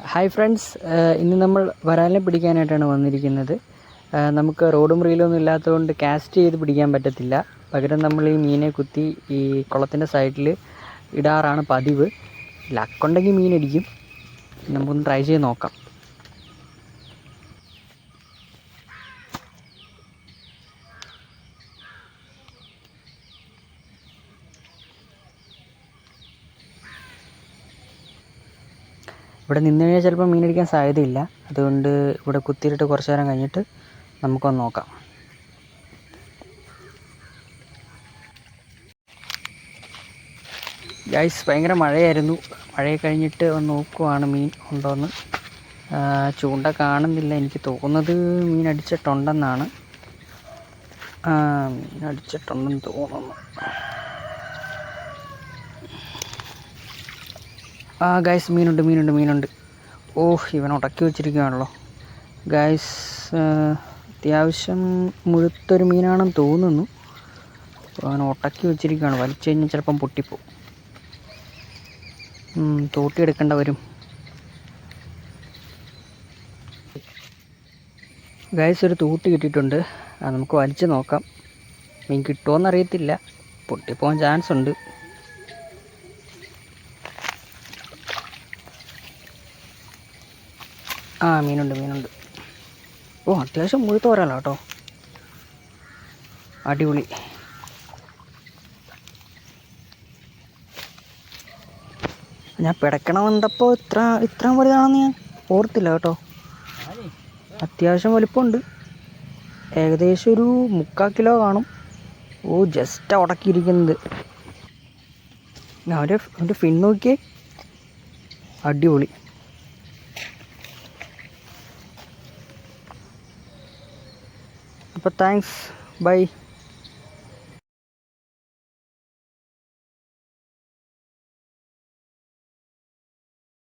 Hi friends, ഇന്ന് നമ്മൾ വരാലിനെ പിടിക്കാനായിട്ടാണ് വന്നിരിക്കുന്നത്. നമുക്ക് റോഡും റീലൊന്നും ഇല്ലാത്തതുകൊണ്ട് കാസ്റ്റ് ചെയ്ത് പിടിക്കാൻ പറ്റത്തില്ല. പകരം നമ്മൾ ഈ മീനെ കുത്തി ഈ കുളത്തിൻ്റെ സൈഡിൽ ഇടാറാണ് പതിവ്. ലക്കുണ്ടെങ്കിൽ മീനടിക്കും. നമുക്കൊന്ന് ട്രൈ ചെയ്ത് നോക്കാം. ഇവിടെ നിന്ന് കഴിഞ്ഞാൽ ചിലപ്പോൾ മീനടിക്കാൻ സാധ്യതയില്ല. അതുകൊണ്ട് ഇവിടെ കുത്തിയിട്ട് കുറച്ച് നേരം കഴിഞ്ഞിട്ട് നമുക്കൊന്ന് നോക്കാം. ഗൈസ്, ഭയങ്കര മഴയായിരുന്നു. മഴയെ കഴിഞ്ഞിട്ട് ഒന്ന് നോക്കുവാണ് മീൻ ഉണ്ടോയെന്ന്. ചൂണ്ട കാണുന്നില്ല. എനിക്ക് തോന്നുന്നത് മീൻ അടിച്ചിട്ടുണ്ടെന്നാണ്. മീൻ അടിച്ചിട്ടുണ്ടെന്ന് തോന്നുന്നു. ഗൈസ്, മീനുണ്ട്. ഇവൻ ഉടക്കി വെച്ചിരിക്കുകയാണല്ലോ. ഗൈസ്, അത്യാവശ്യം മുഴുത്തൊരു മീനാണെന്ന് തോന്നുന്നു. അവൻ ഉടക്കി വെച്ചിരിക്കുകയാണ്. വലിച്ചു കഴിഞ്ഞാൽ ചിലപ്പം പൊട്ടിപ്പോവും. തോട്ടിയെടുക്കേണ്ട വരും. ഗൈസ്, ഒരു തൂട്ടി കിട്ടിയിട്ടുണ്ട്. നമുക്ക് വലിച്ചു നോക്കാം. മീൻ കിട്ടുമോയെന്നറിയത്തില്ല. പൊട്ടിപ്പോകാൻ ചാൻസ് ഉണ്ട്. മീനുണ്ട്. അത്യാവശ്യം മുഴുത്ത് വരാലോ കേട്ടോ. അടിപൊളി. ഞാൻ പിടയ്ക്കണമെന്നപ്പോൾ ഇത്രയും വലുതാണെന്ന് ഞാൻ ഓർത്തില്ല കേട്ടോ. അത്യാവശ്യം വലിപ്പമുണ്ട്. ഏകദേശം ഒരു 3/4 കിലോ കാണും. ജസ്റ്റ് ഉടക്കിയിരിക്കുന്നത്. അവൻ്റെ ഫിൻ നോക്കിയേ, അടിപൊളി. അപ്പോൾ താങ്ക്സ്, ബൈ.